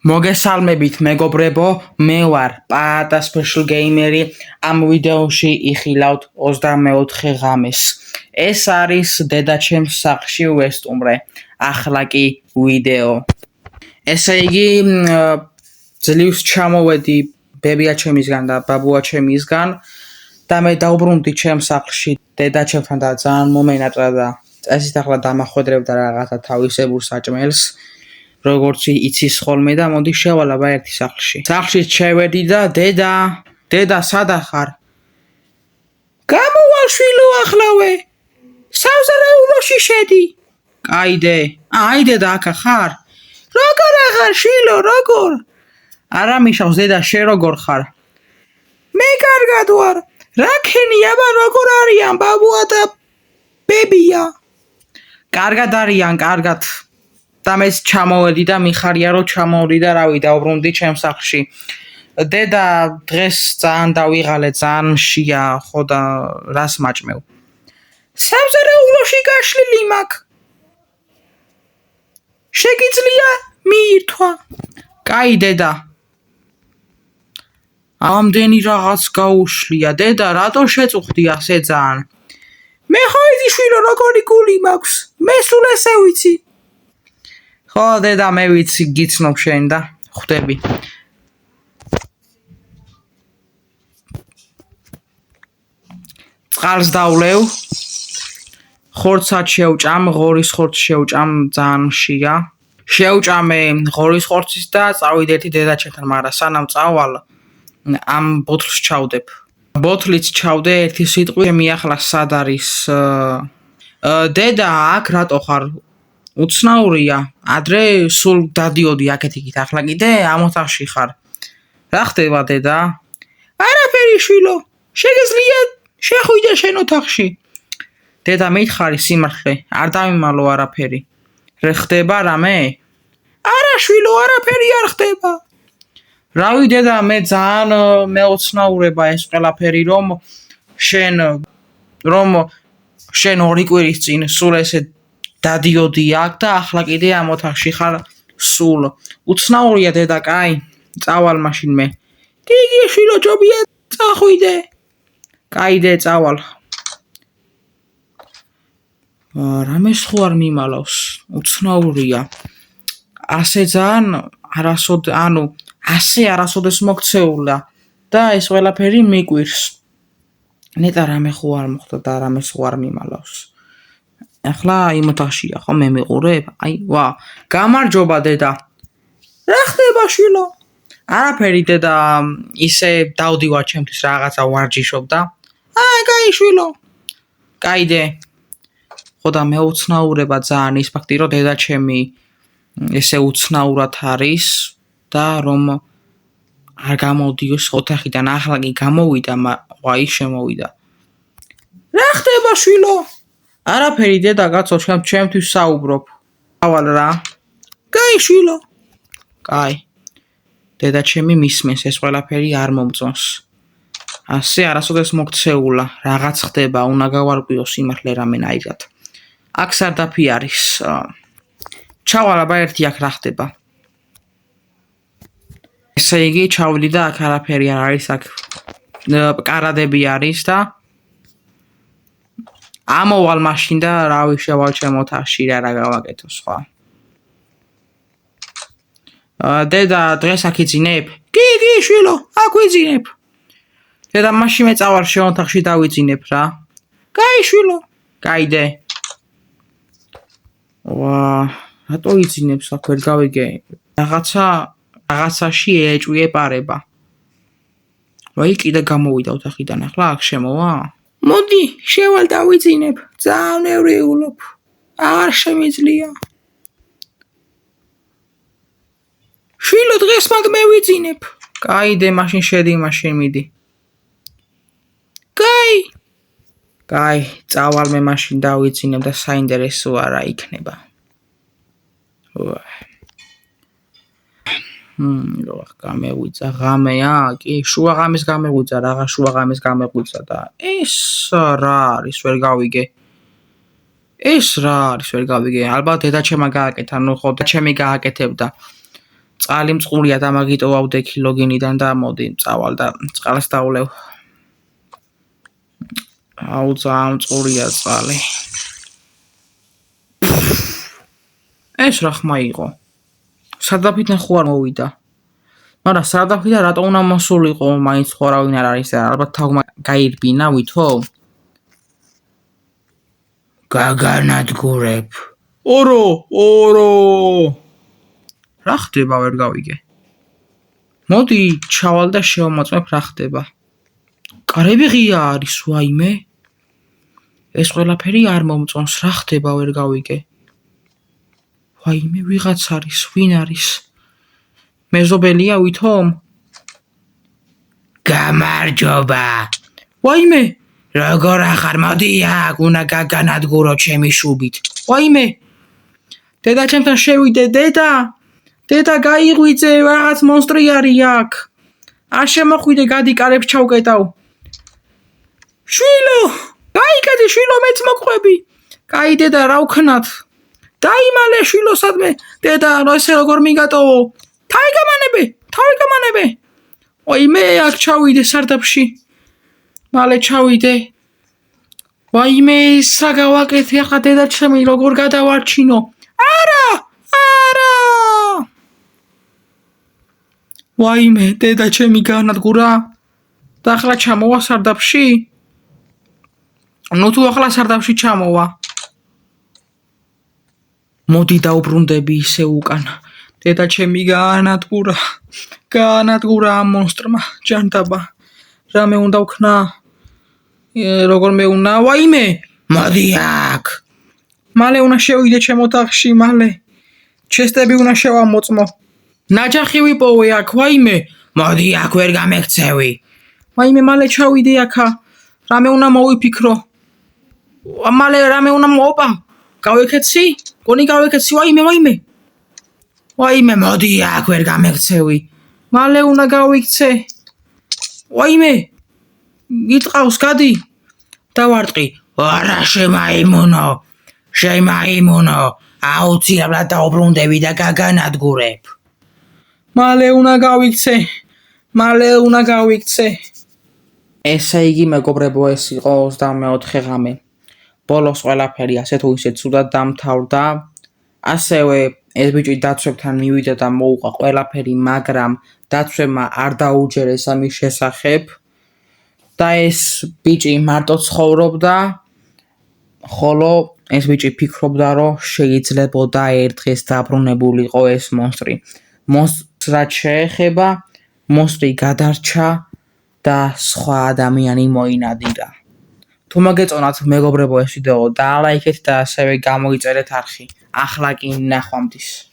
მოგესალმებით მეგობრებო, მე ვარ პაატა სპეშალ გეიმერი. ამ ვიდეოში იხილავთ 24 ღამეს. ეს არის დედაჩემს სახლში ვესტუმრე. ახლა კი ვიდეო. ესე იგი, ძლივს ჩამოვედი ბებიაჩემისგან და ბაბუაჩემისგან და მე დაუბრუნდი ჩემს სახლში დედაჩემთან და ძალიან მომენატრა და წესით ახლა დამახვედრებდა რაღაცა თავისებურ საჭმელს. როგორც იცის ხოლმე და მოდი შევალაბა ერთი სახლში. სახლში შევედი და დედა სადა ხარ? გამოვალ შვილოახლავე. სამზარეულოში შედი. კაიდე. აი დედა აქა ხარ? როგორ ახარ შვილო, როგორ? არა მიშავს დედა შე როგორ ხარ? მე კარგად ვარ. რა ქენი აბა როგორ არიან ბაბუა და ბებია? კარგად არიან, კარგად. და მეც ჩამოვედი და მიხარია რომ ჩამოვედი და რავი დაუბრუნდი ჩემს სახლში. დედა დღეს ძალიან დავიღალე, ძალიან მშია, ხო და რას მაჭმევ? სამზარეულოში გაშლილი მაქვს. შეგიძლია მიირთვა? კაი დედა. ამდენი რაღაც გაუშლია დედა, რატო შეწუხდი ასე ძალიან? მე ხო იცი შვილო როგორი გული მაქვს? მე სულ ესე ვიცი. ხო დედა მე ვიცი გიცნობ შენ და ხვდები. წყალს დავლევ. ხორცად შევჭამ, ღორის ხორცს შევჭამ, ძალიან მშია. შევჭამე ღორის ხორცის და წავიდე ერთი დედაჩემთან, მაგრამ სანამ წავალ ამ ბოთლს ჩავდებ. ბოთლიც ჩავდე ერთი სიტყვით, მიახლა სად არის? დედა აქ რატო ხარ? უცნაურია, ადრე სულ დადიოდი აქეთ-იქით, ახლა კიდე ამ ოთახში ხარ. რა ხდება დედა? არაფერი შვილო, შეგიძლია შეხვიდე შენ ოთახში. დედა მითხარი სიმართლე, არ დამიმალო არაფერი. რა ხდება რამე? არა შვილო, არაფერი არ ხდება. რავი დედა, მე ძალიან მეოცნაურება ეს ყველაფერი, რომ შენ ორი კვირის წინ სულ ესე დადიოდი აქ და ახლა კიდე ამ ოთახში ხარ სულ. უცნაურია დედა, კაი, წავალ მაშინ მე. გიგი შვილო, ჯობია წახვიდე. კაი დე, წავალ. რამეს ხო არ მიმალავს? უცნაურია. ასე ძალიან არასოდეს მოქცეულა და ეს ყველაფერი მიკვირს. ნეტა რამე ხო არ მოხდა და რამეს ხო არ მიმალავს. ახლა იმ ოთახშია ხო მე მიყურებ? აი, ვა, გამარჯობა დედა. რა ხდება შვილო? არაფერი დედა, ისე დავდივარ ჩემთვის რაღაცა ვარჯიშობ და. კაი შვილო. კაიდე. ხო და მეუცნაურება ძალიან ის ფაქტი, რომ დედაჩემი ესე უცნაურად არის და რომ არ გამოდიოს ოთახიდან, ახლა კი გამოვიდა, ვაი შემოვიდა. რა ხდება შვილო? არაფერი დედა კაცო, ჩემთვის საუბრობ. ავალ რა. კაი შვილო. კაი. დედაჩემი მისმენს ეს ყველაფერი არ მომწონს. ასე არასოდეს მოქცეულა, რაღაც ხდება, უნდა გავარკვიო სიმართლე რამენაირად. აქ სარდაფი არის. ჩავალ აბა ერთი აქ რა ხდება. ესე იგი ჩავდი და აქ არაფერი არ არის, აქ კარადები არის და ამოვალ მაშინ და რავი შევალ ჩემ ოთახში რა გავაკეთო სხვა. დედა დღეს აქ იძინებ? კი შვილო, აქ ვიძინებ. დედა მაშინ მე წავალ შენ ოთახში დავიძინებ რა. კაი შვილო. კაიდე. ვა, რატო იძინებს აქ ვერ გავიგე? რაღაცაში ეჭვი ეპარება. ვაი კიდე გამოვიდა ოთახიდან, ახლა აქ შემოვა? მოდი, შევალ დავიძინებ. ძალიან ევრეულობ. არ შემიძლია. შვილო დღეს მაგ მე ვიძინებ. კაიდე, მაშინ შედი, მაშინ მიდი. კაი, წავალ მე მაშინ დავიძინებ და საინტერესოა რა იქნება. გამევიძა ღამეა, კი, შუა ღამეს გამევიძა, რაღა შუა ღამეს გამევიძა და ეს რა არის ვერ გავიგე. ალბათ დედაჩემმა გააკეთა, ნუ ხო და ჩემი გააკეთებდა. წყალი მწყურია და მაგიტოვავდე კილოგინიდან და მოდი წავალ და წყალს დავლევ. აუ ძალიან მწყურია წყალი. ეს რა ხმა იყო? სადაფიდან ხო არ მოვიდა. მაგრამ სადაფიდან რატო უნდა მოსულიყო? მაინც ხო არავინ არ არის და ალბათ თავმა გაირბინა ვითო? გაგანადგურებ. ორო. რა ხდება ვერ გავიგე. მოდი ჩავალ და შევამოწმებ რა ხდება. კარები ღია არის ვაიმე. ეს ყველაფერი არ მომწონს რა ხდება ვერ გავიგე. ვაიმე ვიღაც არის, ვინ არის? მეზობელია ვითომ? გამარჯობა. ვაიმე როგორ ახარ მოდი აქ უნდა გაგანადგურო ჩემი შუბით. ვაიმე დედა ჩემთან შევიდე დედა გაიღვიძე რაღაც მონსტრი არის აქ. არ შემოხვიდე გადი კარებს ჩავკეტავ. შვილო გაიგე შვილო მეც მოყვები. კაი დედა რა ვქნათ? დაიმალე შვილო სადმე დედა ესე როგორ მიგატოვო? თავი გამანებე. ой მე აქ ჩავიდე სარდაფში. მალე ჩავიდე. ვაიმე ისა გავაკეთე ახლა დედა ჩემი როგორ გადავარჩინო? არა. ვაიმე დედა ჩემი განადგურა. და ახლა ჩამოვა სარდაფში? ნუ თუ ახლა სარდაფში ჩამოვა. მოდი დაუბრუნდები ისე უკან. დედა ჩემი გაანადგურა ამ მონსტრმა ჯანდაბა. რამე უნდა ვქნა? როგორ მეუნა? ვაიმე მოდი აქ. მალე უნდა შევიდე ჩემ ოთახში მალე. ჩესტები უნდა შევამოწმო. ნაჯახი ვიპოვე აქ ვაიმე. მოდი აქ ვერ გამექცევი. ვაიმე მალე ჩავიდე აქა. რამე უნდა მოვიფიქრო. მალე რამე უნდა მოობა. გავეკეცი? გონი გავეკეცი ვაიმე. ვაიმე მოდი აქ ვერ გამექცევი. მალე უნდა გავიქცე. ვაიმე იტყავს გადი. დავარტყი. არა შემაიმუნო. აუცილებლად დაუბრუნდები და გაგანადგურებ. მალე უნდა გავიქცე. ესე იგი მეგობრებო ეს იყო 24 ღამე. ბოლოს ყველაფერი ასე თუ ისე ცუდად დამთავრდა. ასევე ეს ბიჭი დაცვებთან მივიდა და მოუყვა ყველაფერი, მაგრამ დაცვებმა არ დაუჯერეს ამის შესახებ. და ეს ბიჭი მარტო ცხოვრობდა, ხოლო ეს ბიჭი ფიქრობდა, რომ შეიძლებოდა ერთ დღეს დაბრუნებულიყო ეს მონსტრი. მონსტრად შეეხება, მონსტრი გადარჩა და სხვა ადამიანი მოინადირა. თუ მოგეწონათ მეგობრებო ეს ვიდეო, დალაიქეთ და ასევე გამოიწერეთ არხი. ახლა კი ნახვამდის.